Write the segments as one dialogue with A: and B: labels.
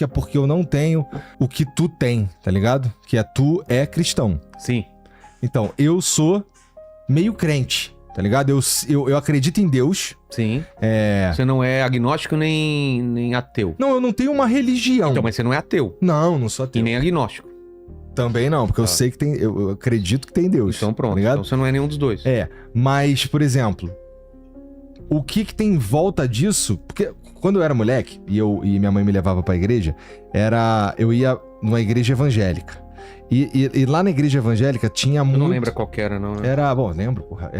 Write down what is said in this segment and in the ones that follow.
A: que é porque eu não tenho o que tu tem, tá ligado? Que tu é cristão.
B: Sim.
A: Então, eu sou meio crente, tá ligado? Eu acredito em Deus.
B: Sim. Você não é agnóstico nem ateu.
A: Não, eu não tenho uma religião.
B: Então, mas você não é ateu.
A: Não sou ateu.
B: E nem agnóstico.
A: Também não, porque eu sei que tem... Eu acredito que tem Deus.
B: Então pronto,
A: tá ligado?
B: então você não é nenhum dos dois.
A: Mas, por exemplo, o que tem em volta disso... Porque quando eu era moleque, e minha mãe me levava pra igreja, eu ia numa igreja evangélica. E lá na igreja evangélica tinha muito...
B: Eu não lembro qual que era, não, né?
A: Lembro, porra.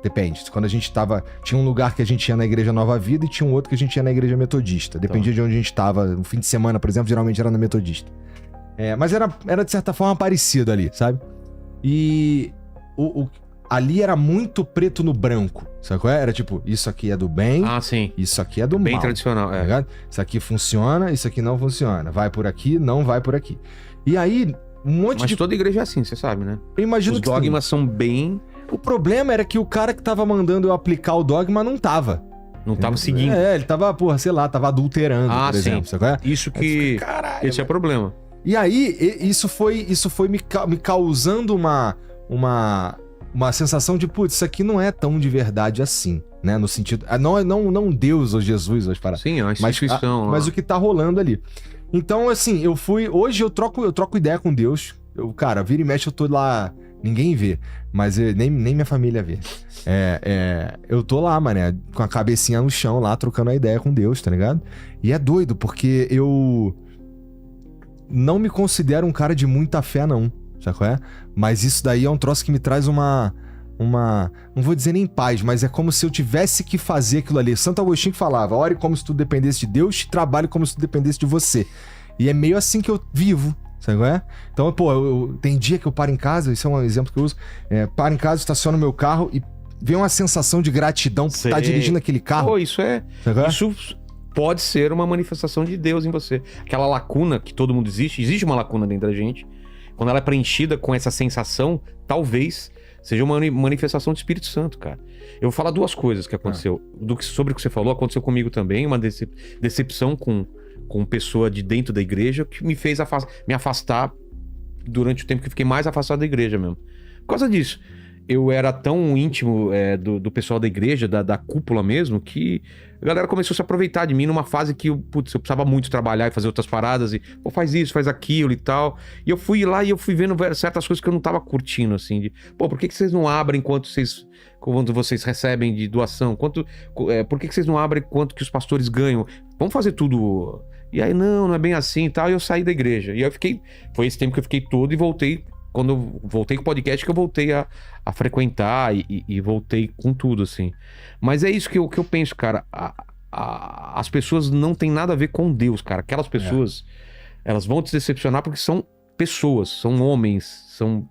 A: Depende. Quando a gente tava... Tinha um lugar que a gente ia na igreja Nova Vida e tinha um outro que a gente ia na igreja metodista. Dependia de onde a gente tava. No fim de semana, por exemplo, geralmente era na metodista. Mas era de certa forma parecido ali, sabe? E ali era muito preto no branco, sabe qual é? Era tipo, isso aqui é do bem,
B: sim.
A: Isso aqui é do mal.
B: Bem tradicional,
A: tá ligado? Isso aqui funciona, isso aqui não funciona. Vai por aqui, não vai por aqui. E aí,
B: Mas toda igreja é assim, você sabe, né?
A: Eu imagino
B: Os dogmas são bem...
A: O problema era que o cara que tava mandando eu aplicar o dogma não tava.
B: Não tava seguindo.
A: Ele tava, tava adulterando, por exemplo, sabe qual é?
B: Isso que...
A: Caralho,
B: esse é o problema.
A: E aí, isso foi me causando uma sensação de, putz, isso aqui não é tão de verdade assim, né? No sentido... Não Deus ou Jesus, as paradas.
B: Sim, é uma instituição.
A: Mas o que tá rolando ali. Então, assim, hoje eu troco ideia com Deus. Cara, vira e mexe, eu tô lá... Ninguém vê, mas nem minha família vê. Eu tô lá, mané, com a cabecinha no chão lá, trocando a ideia com Deus, tá ligado? E é doido, porque eu... não me considero um cara de muita fé, não. Sabe qual é? Mas isso daí é um troço que me traz uma... Não vou dizer nem paz, mas é como se eu tivesse que fazer aquilo ali. Santo Agostinho que falava, ore como se tudo dependesse de Deus, trabalhe como se tudo dependesse de você. E é meio assim que eu vivo, sabe qual é? Então, tem dia que eu paro em casa, isso é um exemplo que eu uso, paro em casa, estaciono meu carro e vem uma sensação de gratidão por estar dirigindo aquele carro.
B: Isso pode ser uma manifestação de Deus em você. Aquela lacuna que todo mundo existe uma lacuna dentro da gente. Quando ela é preenchida com essa sensação, talvez seja uma manifestação do Espírito Santo, cara. Eu vou falar duas coisas que aconteceu. Sobre o que você falou, aconteceu comigo também, uma decepção com pessoa de dentro da igreja que me fez me afastar durante o tempo que fiquei mais afastado da igreja mesmo. Por causa disso. Eu era tão íntimo do pessoal da igreja, da cúpula mesmo, que a galera começou a se aproveitar de mim numa fase que eu precisava muito trabalhar e fazer outras paradas e, faz isso, faz aquilo e tal. E eu fui lá e eu fui vendo certas coisas que eu não tava curtindo, assim, por que vocês não abrem quando vocês recebem de doação? Por que vocês não abrem quanto que os pastores ganham? Vamos fazer tudo... E aí, não é bem assim e tal, e eu saí da igreja. E eu foi esse tempo que eu fiquei todo e voltei. Quando eu voltei com o podcast, que eu voltei a frequentar e voltei com tudo, assim. Mas é isso que eu penso, cara. As pessoas não tem nada a ver com Deus, cara. Aquelas pessoas, elas vão te decepcionar porque são pessoas, são homens, são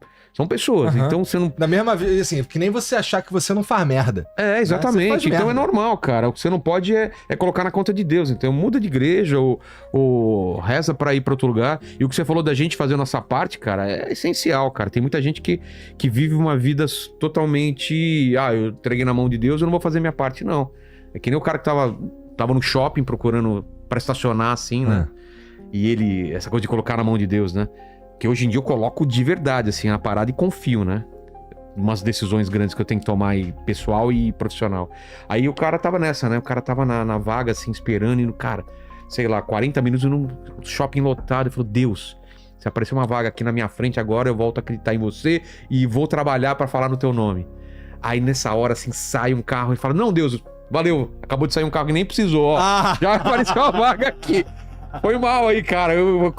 B: pessoas. Então você não...
A: Da mesma vez, assim, que nem você achar que você não faz merda.
B: Exatamente. Então é normal, cara. O que você não pode é colocar na conta de Deus. Então muda de igreja ou reza pra ir pra outro lugar. E o que você falou da gente fazer a nossa parte, cara, é essencial, cara. Tem muita gente que vive uma vida totalmente... eu entreguei na mão de Deus, eu não vou fazer minha parte, não. É que nem o cara que tava no shopping procurando pra estacionar, assim, né? E essa coisa de colocar na mão de Deus, né? Que hoje em dia eu coloco de verdade, assim, na parada e confio, né? Umas decisões grandes que eu tenho que tomar aí, pessoal e profissional. Aí o cara tava nessa, né? O cara tava na vaga, assim, esperando, e cara, sei lá, 40 minutos no shopping lotado. Ele falou, Deus, se aparecer uma vaga aqui na minha frente agora, eu volto a acreditar em você e vou trabalhar pra falar no teu nome. Aí nessa hora, assim, sai um carro e fala, não, Deus, valeu, acabou de sair um carro que nem precisou, ó. Já apareceu uma vaga aqui. Foi mal aí, cara. Eu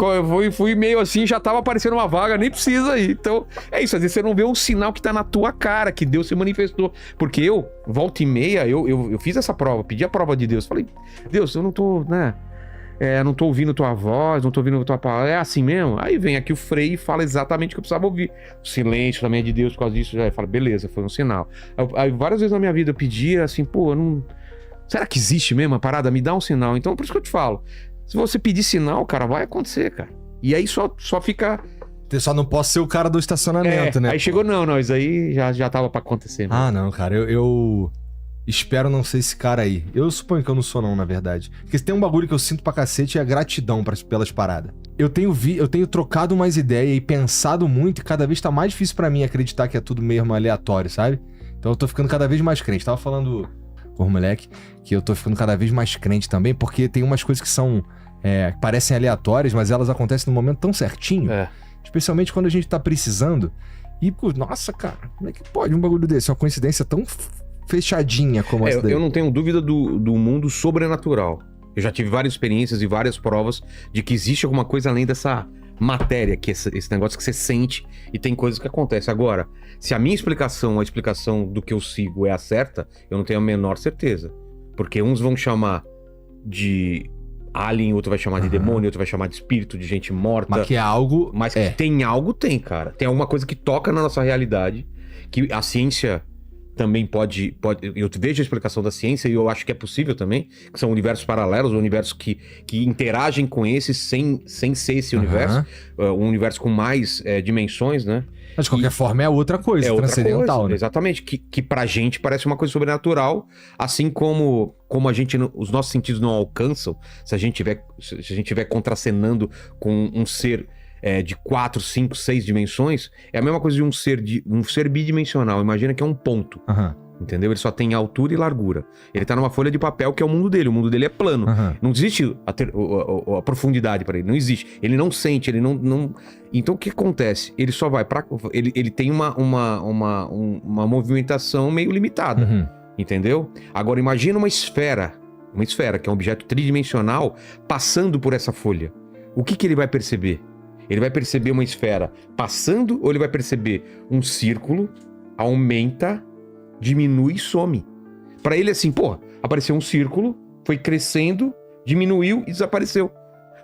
B: fui meio assim, já tava aparecendo uma vaga, nem precisa ir. Então, é isso. Às vezes você não vê um sinal que tá na tua cara, que Deus se manifestou. Porque volta e meia, eu fiz essa prova, pedi a prova de Deus. Falei, Deus, eu não tô, né? Não tô ouvindo tua voz, não tô ouvindo tua palavra. É assim mesmo? Aí vem aqui o Frei e fala exatamente o que eu precisava ouvir. O silêncio também é de Deus por causa disso. Já fala, beleza, foi um sinal. Aí várias vezes na minha vida eu pedia assim, eu não... Será que existe mesmo a parada? Me dá um sinal. Então, por isso que eu te falo. Se você pedir sinal, cara, vai acontecer, cara. E aí só fica...
A: Eu só não posso ser o cara do estacionamento, né?
B: Aí chegou, não, isso aí já tava pra acontecer.
A: Não, cara, eu espero não ser esse cara aí. Eu suponho que eu não sou não, na verdade. Porque se tem um bagulho que eu sinto pra cacete é a gratidão pelas paradas. Eu tenho trocado umas ideias e pensado muito e cada vez tá mais difícil pra mim acreditar que é tudo mesmo aleatório, sabe? Então eu tô ficando cada vez mais crente. Tava falando com o moleque que eu tô ficando cada vez mais crente também, porque tem umas coisas que são... que parecem aleatórias, mas elas acontecem num momento tão certinho. Especialmente quando a gente tá precisando. E, pô, nossa, cara, como é que pode um bagulho desse? Uma coincidência tão fechadinha como essa daí.
B: Eu não tenho dúvida do mundo sobrenatural. Eu já tive várias experiências e várias provas de que existe alguma coisa além dessa matéria, que esse negócio que você sente e tem coisas que acontecem. Agora, se a minha explicação, a explicação do que eu sigo é a certa, eu não tenho a menor certeza. Porque uns vão chamar de alien, outro vai chamar de demônio, outro vai chamar de espírito, de gente morta.
A: Mas que é algo...
B: Mas que tem algo, tem, cara. Tem alguma coisa que toca na nossa realidade, que a ciência também pode... Eu vejo a explicação da ciência e eu acho que é possível também, que são universos paralelos, universos que interagem com esse sem ser esse universo, um universo com mais dimensões, né?
A: Mas de qualquer forma é outra coisa, transcendental, outra coisa,
B: né? Exatamente, que pra gente parece uma coisa sobrenatural, assim como a gente, os nossos sentidos não alcançam, se a gente estiver contracenando com um ser de 4, 5, 6 dimensões, é a mesma coisa de um ser bidimensional. Imagina que é um ponto, entendeu? Ele só tem altura e largura. Ele tá numa folha de papel que é o mundo dele é plano. Não existe a profundidade para ele, não existe. Ele não sente, ele não... Então o que acontece? Ele só vai para... Ele tem uma movimentação meio limitada, entendeu? Agora imagina uma esfera, que é um objeto tridimensional, passando por essa folha. O que ele vai perceber? Ele vai perceber uma esfera passando ou ele vai perceber um círculo, aumenta, diminui e some? Pra ele assim, pô, apareceu um círculo, foi crescendo, diminuiu e desapareceu.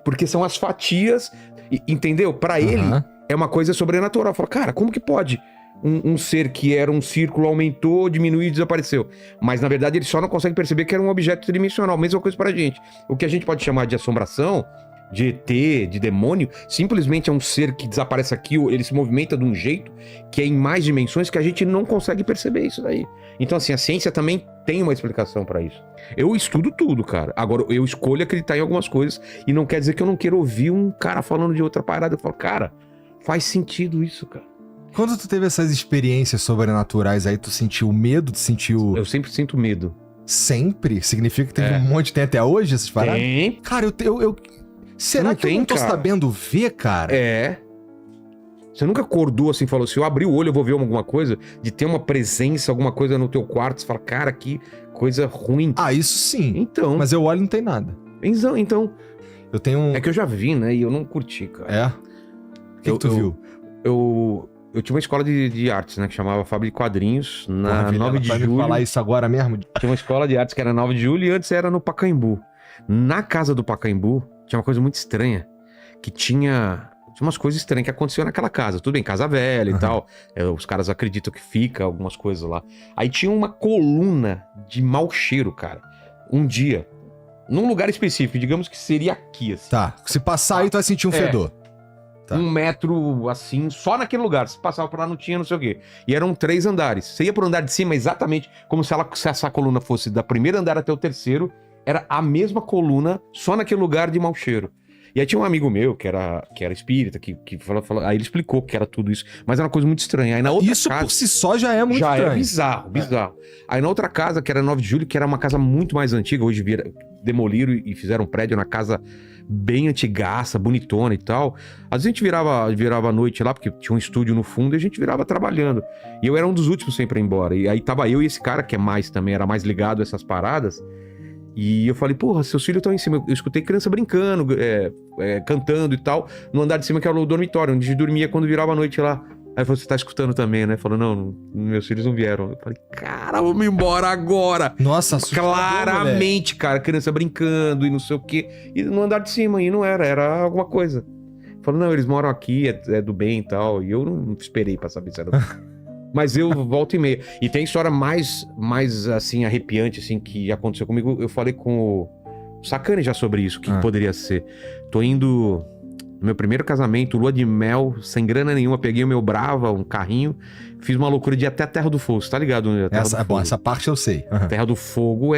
B: Porque são as fatias, entendeu? Pra ele é uma coisa sobrenatural. Fala, cara, como que pode um ser que era um círculo aumentou, diminuiu e desapareceu? Mas na verdade ele só não consegue perceber que era um objeto tridimensional. Mesma coisa pra gente. O que a gente pode chamar de assombração, de ET, de demônio, simplesmente é um ser que desaparece aqui, ele se movimenta de um jeito que é em mais dimensões que a gente não consegue perceber isso daí. Então assim, a ciência também tem uma explicação pra isso. Eu estudo tudo, cara. Agora, eu escolho acreditar em algumas coisas e não quer dizer que eu não queira ouvir um cara falando de outra parada. Eu falo, cara, faz sentido isso, cara.
A: Quando tu teve essas experiências sobrenaturais aí, tu sentiu medo, tu sentiu...
B: Eu sempre sinto medo.
A: Sempre? Significa que teve um monte, tem até hoje essas paradas?
B: Tem.
A: Cara, eu será
B: não
A: que eu não tô sabendo ver, cara?
B: Você nunca acordou assim e falou assim, eu abri o olho, eu vou ver alguma coisa, de ter uma presença, alguma coisa no teu quarto, você fala, cara, que coisa ruim.
A: Ah, isso sim.
B: Então.
A: Mas eu olho e não tem nada.
B: Então.
A: Eu tenho...
B: É que eu já vi, né? E eu não curti, cara.
A: O que tu viu?
B: Eu tinha uma escola de artes, né? Que chamava Fábrica de Quadrinhos, na 9 de julho.
A: Vai me falar isso agora mesmo?
B: Tinha uma escola de artes que era 9 de julho e antes era no Pacaembu. Na casa do Pacaembu, tinha uma coisa muito estranha. Que tinha umas coisas estranhas que aconteciam naquela casa. Tudo bem, casa velha e tal. Os caras acreditam que fica algumas coisas lá. Aí tinha uma coluna de mau cheiro, cara. Um dia. Num lugar específico, digamos que seria aqui, assim.
A: Tá. Se passar aí, tu vai sentir um fedor. Tá.
B: 1 metro, assim, só naquele lugar. Se passava por lá, não tinha, não sei o quê. E eram 3 andares. Você ia pro andar de cima exatamente como se essa coluna fosse da primeiro andar até o terceiro. Era a mesma coluna, só naquele lugar de mau cheiro. E aí tinha um amigo meu, que era espírita, que falou, aí ele explicou que era tudo isso. Mas era uma coisa muito estranha. Aí na outra
A: isso
B: casa,
A: por si só já é muito estranho.
B: Já é bizarro. Aí na outra casa, que era 9 de julho, que era uma casa muito mais antiga, hoje demoliram e fizeram um prédio na casa bem antigaça, bonitona e tal. Às vezes a gente virava a noite lá, porque tinha um estúdio no fundo, e a gente virava trabalhando. E eu era um dos últimos sempre a ir embora. E aí tava eu e esse cara, que era mais ligado a essas paradas. E eu falei, porra, seus filhos estão em cima. Eu escutei criança brincando, cantando e tal, no andar de cima, que era o dormitório, onde a gente dormia quando virava a noite lá. Aí ele falou, você tá escutando também, né? Falou, não, meus filhos não vieram. Eu falei, cara, vamos embora agora.
A: Nossa, assustador,
B: claramente, cara, criança brincando e não sei o quê. E no andar de cima, e não era alguma coisa. Falou, não, eles moram aqui, é do bem e tal. E eu não esperei pra saber se era do bem. Mas eu volto e meia. E tem história mais assim, arrepiante, assim, que aconteceu comigo. Eu falei com o Sacani já sobre isso, o que poderia ser. Tô indo no meu primeiro casamento, lua de mel, sem grana nenhuma, peguei o meu Brava, um carrinho, fiz uma loucura de ir até a Terra do Fogo, você tá ligado? Né?
A: Bom, essa parte eu sei. Uhum.
B: Terra do Fogo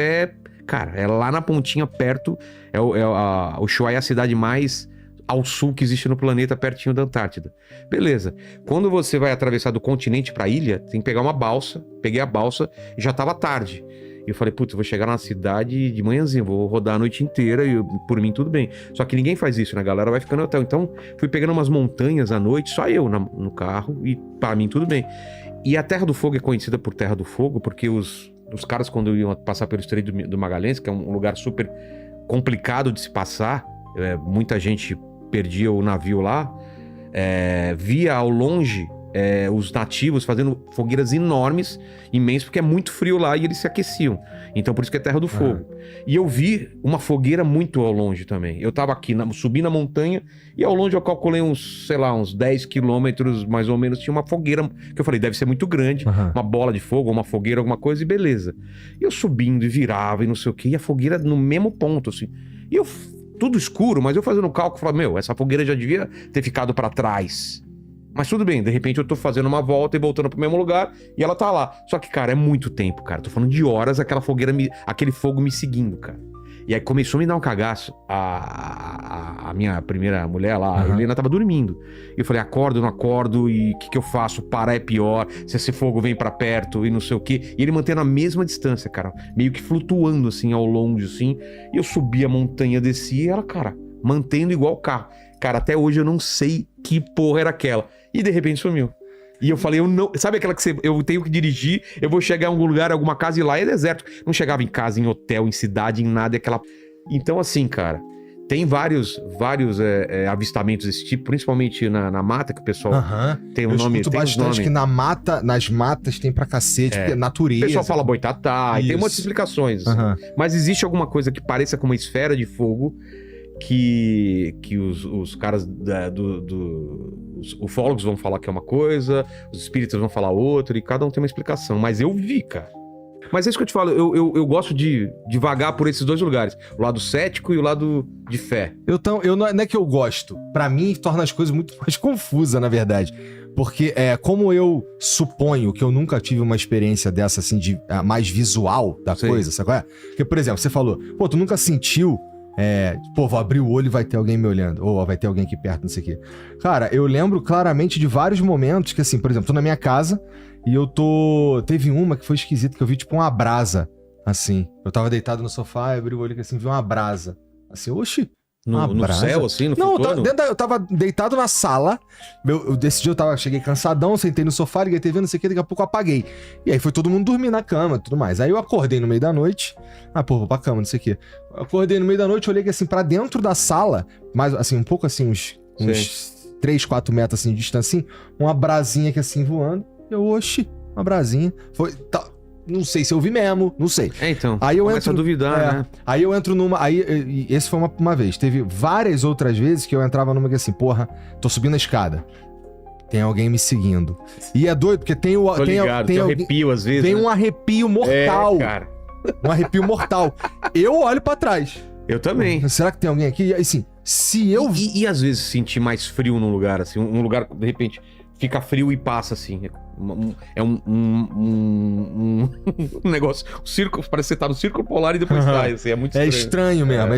B: cara, é lá na pontinha perto, o Ushuaia é a cidade mais ao sul que existe no planeta, pertinho da Antártida. Beleza. Quando você vai atravessar do continente pra ilha, tem que pegar uma balsa. Peguei a balsa e já tava tarde. E eu falei, putz, eu vou chegar na cidade de manhãzinho, vou rodar a noite inteira e por mim tudo bem. Só que ninguém faz isso, né? A galera vai ficando no hotel. Então, fui pegando umas montanhas à noite, só eu no carro, e pra mim tudo bem. E a Terra do Fogo é conhecida por Terra do Fogo porque os caras, quando iam passar pelo Estreito do Magalhães, que é um lugar super complicado de se passar, muita gente perdia o navio lá, via ao longe os nativos fazendo fogueiras enormes, imensas, porque é muito frio lá e eles se aqueciam. Então por isso que é Terra do Fogo. E eu vi uma fogueira muito ao longe também. Eu tava aqui, subi na montanha e ao longe eu calculei uns 10 quilômetros mais ou menos, tinha uma fogueira que eu falei, deve ser muito grande, uma bola de fogo, uma fogueira, alguma coisa, e beleza. E eu subindo e virava e não sei o que, e a fogueira no mesmo ponto, assim. E eu tudo escuro, mas eu fazendo cálculo, falava, essa fogueira já devia ter ficado pra trás. Mas tudo bem, de repente eu tô fazendo uma volta e voltando pro mesmo lugar e ela tá lá. Só que, cara, é muito tempo, cara. Tô falando de horas aquela fogueira, aquele fogo me seguindo, cara. E aí começou a me dar um cagaço. A minha primeira mulher lá, a Helena, tava dormindo. E eu falei, acordo, não acordo, e o que eu faço? Parar é pior, se esse fogo vem pra perto e não sei o quê. E ele mantendo a mesma distância, cara. Meio que flutuando, assim, ao longe, assim. E eu subi a montanha, desci e ela, cara, mantendo igual o carro. Cara, até hoje eu não sei que porra era aquela. E de repente sumiu. E eu falei, eu não... Sabe aquela que eu tenho que dirigir, eu vou chegar em algum lugar, alguma casa e lá é deserto. Não chegava em casa, em hotel, em cidade, em nada, aquela... Então assim, cara, tem vários avistamentos desse tipo, principalmente na mata, que o pessoal tem um nome... Eu escuto
A: bastante que nas matas tem pra cacete, porque é natureza.
B: O pessoal fala boitatá, e tem muitas explicações. Mas existe alguma coisa que pareça com uma esfera de fogo que os caras os ufólogos vão falar que é uma coisa, os espíritas vão falar outra, e cada um tem uma explicação. Mas eu vi, cara. Mas é isso que eu te falo, eu gosto de vagar por esses dois lugares. O lado cético e o lado de fé.
A: Não é que eu gosto. Pra mim, torna as coisas muito mais confusas, na verdade. Porque como eu suponho que eu nunca tive uma experiência dessa, assim, de mais visual da coisa, sabe qual é? Porque, por exemplo, você falou, pô, tu nunca sentiu... vou abrir o olho e vai ter alguém me olhando. Ou vai ter alguém aqui perto, não sei o quê. Cara, eu lembro claramente de vários momentos que, assim, por exemplo, tô na minha casa e teve uma que foi esquisita, que eu vi tipo uma brasa, assim. Eu tava deitado no sofá, abri o olho e assim, vi uma brasa. Assim, oxi.
B: No céu, assim, no
A: futuro? Não, eu tava deitado na sala. Desse dia cheguei cansadão, sentei no sofá, liguei a TV, não sei o que, daqui a pouco eu apaguei. E aí foi todo mundo dormir na cama e tudo mais. Aí eu acordei no meio da noite. Vou pra cama, não sei o que. Acordei no meio da noite, olhei assim pra dentro da sala, mais assim, um pouco assim, uns 3, 4 metros assim de distância, assim, uma brasinha aqui assim voando. Oxi, uma brasinha. Não sei se eu vi mesmo, não sei.
B: Então,
A: aí eu
B: começa a duvidar, né?
A: Aí eu entro numa... Esse foi uma vez. Teve várias outras vezes que eu entrava numa que assim, porra, tô subindo a escada. Tem alguém me seguindo. E é doido, porque tem o...
B: tem arrepio às vezes,
A: Tem um arrepio mortal.
B: Cara.
A: Um arrepio mortal. Eu olho pra trás.
B: Eu também.
A: Será que tem alguém aqui? E assim, se eu...
B: E às vezes sentir mais frio num lugar, assim, um lugar, de repente... Fica frio e passa, assim. É um negócio... Um círculo, parece que você tá no círculo polar e depois sai, assim. É muito estranho.
A: É estranho mesmo.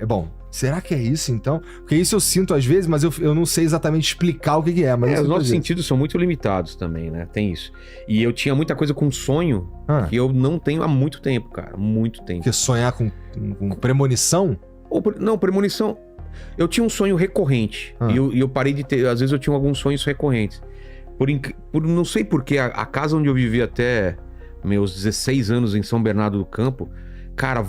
A: Bom, será que é isso, então? Porque isso eu sinto às vezes, mas eu não sei exatamente explicar o que é. Mas
B: os nossos sentidos são muito limitados também, né? Tem isso. E eu tinha muita coisa com sonho que eu não tenho há muito tempo, cara. Muito tempo.
A: Porque sonhar com premonição?
B: Não, premonição... Eu tinha um sonho recorrente. E eu parei de ter... Às vezes eu tinha alguns sonhos recorrentes. Não sei porquê, a casa onde eu vivi até meus 16 anos em São Bernardo do Campo, cara,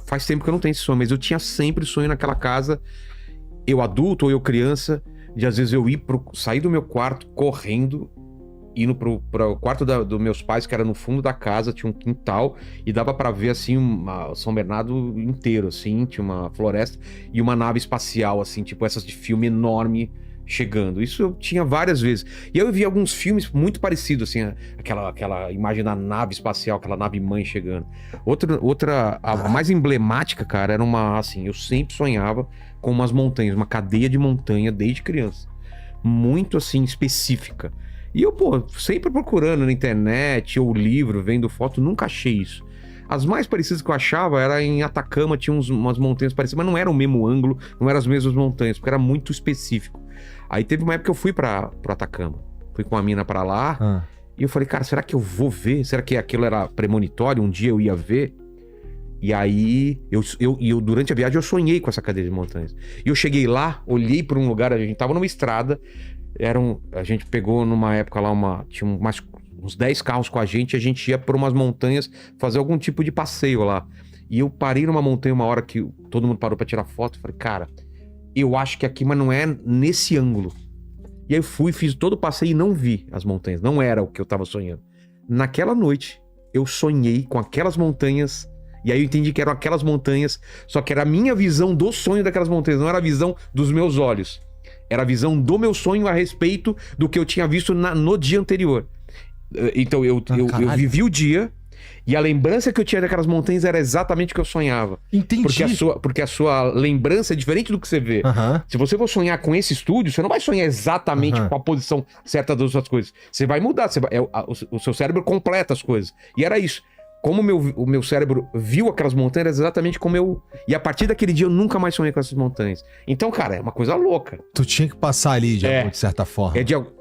B: faz tempo que eu não tenho esse sonho, mas eu tinha sempre sonho naquela casa, eu adulto ou eu criança, de às vezes eu sair do meu quarto correndo, indo pro quarto dos meus pais, que era no fundo da casa, tinha um quintal, e dava pra ver, assim, São Bernardo inteiro, assim, tinha uma floresta, e uma nave espacial, assim, tipo essas de filme enorme, chegando. Isso eu tinha várias vezes. E aí eu vi alguns filmes muito parecidos, assim, aquela imagem da nave espacial, aquela nave mãe chegando. A mais emblemática, cara, era uma, assim, eu sempre sonhava com umas montanhas, uma cadeia de montanha desde criança. Muito, assim, específica. E eu, pô, sempre procurando na internet ou livro, vendo foto, nunca achei isso. As mais parecidas que eu achava era em Atacama, tinha umas montanhas parecidas, mas não era o mesmo ângulo, não eram as mesmas montanhas, porque era muito específico. Aí teve uma época que eu fui pro Atacama. Fui com a mina pra lá. E eu falei, cara, será que eu vou ver? Será que aquilo era premonitório? Um dia eu ia ver? E aí, eu durante a viagem, eu sonhei com essa cadeia de montanhas. E eu cheguei lá, olhei pra um lugar, a gente tava numa estrada. A gente pegou numa época lá, tinha uns 10 carros com a gente ia por umas montanhas fazer algum tipo de passeio lá. E eu parei numa montanha uma hora que todo mundo parou pra tirar foto. Falei, cara, eu acho que aqui, mas não é nesse ângulo. E aí eu fiz todo o passeio e não vi as montanhas. Não era o que eu tava sonhando. Naquela noite, eu sonhei com aquelas montanhas. E aí eu entendi que eram aquelas montanhas, só que era a minha visão do sonho daquelas montanhas, não era a visão dos meus olhos. Era a visão do meu sonho a respeito do que eu tinha visto no dia anterior. Então eu vivi o dia e a lembrança que eu tinha daquelas montanhas era exatamente o que eu sonhava.
A: Entendi.
B: Porque a sua lembrança é diferente do que você vê. Se você for sonhar com esse estúdio, você não vai sonhar exatamente com a posição certa das outras coisas. Você vai mudar. O seu cérebro completa as coisas. E era isso. Como o meu cérebro viu aquelas montanhas, exatamente como eu... E a partir daquele dia eu nunca mais sonhei com essas montanhas. Então, cara, é uma coisa louca.
A: Tu tinha que passar ali, de certa forma.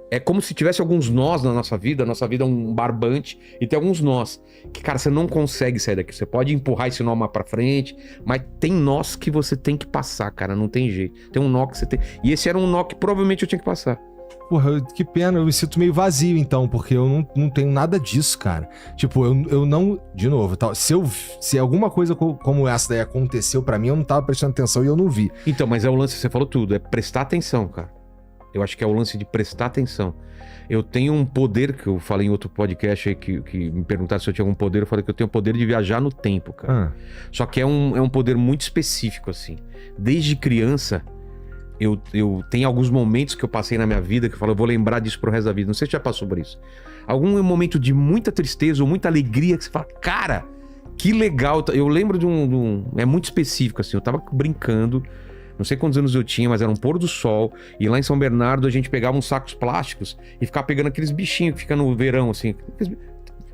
B: É como se tivesse alguns nós na nossa vida. A nossa vida é um barbante e tem alguns nós. Que, cara, você não consegue sair daqui. Você pode empurrar esse nó mais pra frente, mas tem nós que você tem que passar, cara. Não tem jeito. Tem um nó que você tem... E esse era um nó que provavelmente eu tinha que passar.
A: Porra, que pena, eu me sinto meio vazio então, porque eu não tenho nada disso, cara. Tipo, eu não... De novo, se alguma coisa como essa daí aconteceu pra mim, eu não tava prestando atenção e eu não vi.
B: Então, mas é o lance, você falou tudo, é prestar atenção, cara. Eu acho que é o lance de prestar atenção. Eu tenho um poder, que eu falei em outro podcast aí, que me perguntaram se eu tinha algum poder, eu falei que eu tenho o poder de viajar no tempo, cara. Só que é um poder muito específico, assim. Desde criança... Eu tenho alguns momentos que eu passei na minha vida que eu falo, eu vou lembrar disso pro resto da vida. Não sei se já passou por isso. Algum momento de muita tristeza ou muita alegria que você fala, cara, que legal. Eu lembro de é muito específico, assim. Eu tava brincando, não sei quantos anos eu tinha, mas era um pôr do sol. E lá em São Bernardo a gente pegava uns sacos plásticos e ficava pegando aqueles bichinhos que ficam no verão, assim.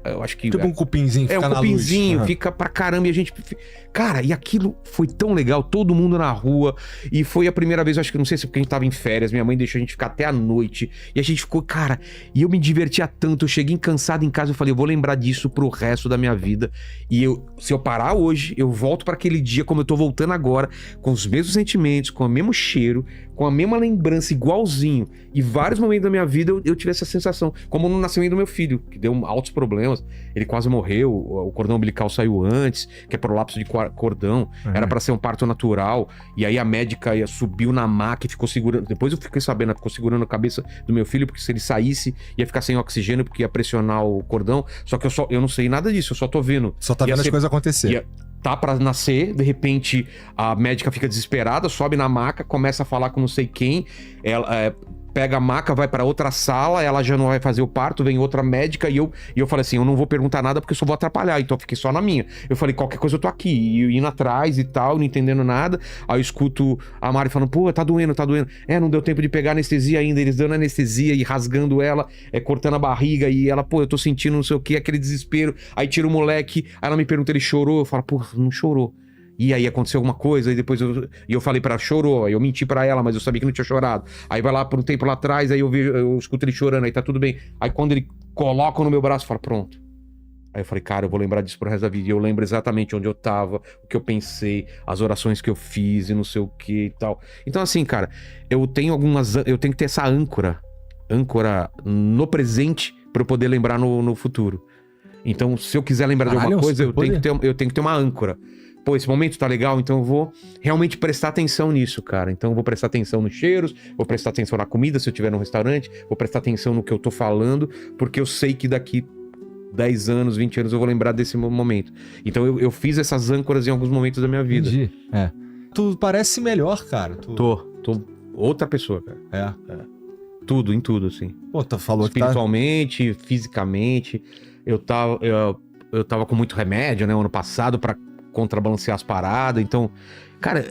B: Eu acho que...
A: Tipo um cupinzinho que fica na luz. É, um cupinzinho,
B: fica pra caramba e a gente... Cara, e aquilo foi tão legal, todo mundo na rua. E foi a primeira vez, eu acho que não sei se porque a gente tava em férias, minha mãe deixou a gente ficar até a noite. E a gente ficou, cara... E eu me divertia tanto, eu cheguei cansado em casa, eu falei, eu vou lembrar disso pro resto da minha vida. E se eu parar hoje, eu volto pra aquele dia como eu tô voltando agora, com os mesmos sentimentos, com o mesmo cheiro, com a mesma lembrança, igualzinho. E vários momentos da minha vida eu tive essa sensação. Como no nascimento do meu filho, que deu altos problemas. Ele quase morreu, o cordão umbilical saiu antes, que é prolapso de cordão. Era pra ser um parto natural. E aí a médica subiu na maca e ficou segurando. Depois eu fiquei sabendo, ela ficou segurando a cabeça do meu filho, porque se ele saísse, ia ficar sem oxigênio, porque ia pressionar o cordão. Só que eu não sei nada disso, eu só tô vendo.
A: Só tá vendo as coisas acontecer.
B: Tá pra nascer, de repente a médica fica desesperada, sobe na maca, começa a falar com não sei quem, ela pega a maca, vai pra outra sala, ela já não vai fazer o parto, vem outra médica e eu falei assim, eu não vou perguntar nada porque eu só vou atrapalhar, então eu fiquei só na minha. Eu falei, qualquer coisa eu tô aqui, e indo atrás e tal, não entendendo nada. Aí eu escuto a Mari falando, pô, tá doendo. Não deu tempo de pegar anestesia ainda, eles dando anestesia e rasgando ela, cortando a barriga, e ela, pô, eu tô sentindo não sei o que, aquele desespero. Aí tira o moleque, aí ela me pergunta, ele chorou? Eu falo, pô, não chorou. E aí aconteceu alguma coisa, e depois eu falei pra ela, chorou, eu menti pra ela, mas eu sabia que não tinha chorado. Aí vai lá por um tempo lá atrás, aí eu escuto ele chorando, aí tá tudo bem. Aí quando ele coloca no meu braço, eu falo, pronto. Aí eu falei, cara, eu vou lembrar disso pro resto da vida. E eu lembro exatamente onde eu tava, o que eu pensei, as orações que eu fiz e não sei o que e tal. Então assim, cara, eu tenho que ter essa âncora no presente pra eu poder lembrar no futuro. Então, se eu quiser lembrar de alguma coisa, eu tenho que ter uma âncora. Pô, esse momento tá legal, então eu vou realmente prestar atenção nisso, cara. Então eu vou prestar atenção nos cheiros, vou prestar atenção na comida se eu estiver num restaurante, vou prestar atenção no que eu tô falando, porque eu sei que daqui 10 anos, 20 anos eu vou lembrar desse momento. Então eu fiz essas âncoras em alguns momentos da minha vida.
A: Entendi. Tu parece melhor, cara.
B: Tô outra pessoa, cara. Tudo, em tudo, assim.
A: Pô, tu falou
B: espiritualmente, fisicamente. Eu tava com muito remédio, né, ano passado pra contrabalancear as paradas. Então, cara,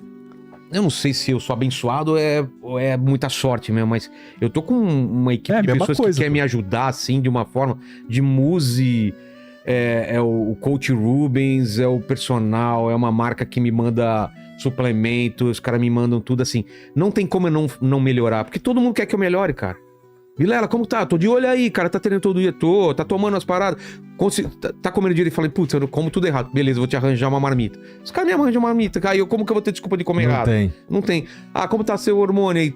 B: eu não sei se eu sou abençoado ou é muita sorte mesmo, mas eu tô com uma equipe de pessoas que quer me ajudar, assim, de uma forma, de Muzi, o Coach Rubens, é o personal, é uma marca que me manda suplementos, os caras me mandam tudo assim. Não tem como eu não melhorar, porque todo mundo quer que eu melhore, cara. Vilela, como tá? Tô de olho aí, cara, tá treinando todo dia, tá tomando as paradas, tá comendo direito. Falei, putz, eu como tudo errado. Beleza, vou te arranjar uma marmita. Os caras me arranjam uma marmita, cara, como que eu vou ter desculpa de comer errado? Não tem. Ah, como tá seu hormônio aí?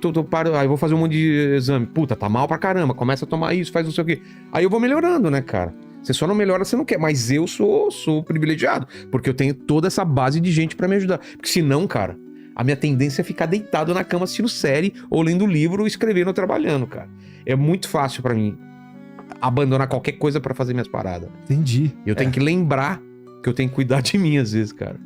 B: Eu vou fazer um monte de exame. Puta, tá mal pra caramba, começa a tomar isso, faz não sei o quê. Aí eu vou melhorando, né, cara? Você só não melhora se não quer, mas eu sou privilegiado, porque eu tenho toda essa base de gente pra me ajudar. Porque senão, cara, a minha tendência é ficar deitado na cama assistindo série, ou lendo livro, ou escrevendo ou trabalhando, cara. É muito fácil pra mim abandonar qualquer coisa pra fazer minhas paradas.
A: Entendi.
B: Eu tenho que lembrar que eu tenho que cuidar de mim às vezes, cara.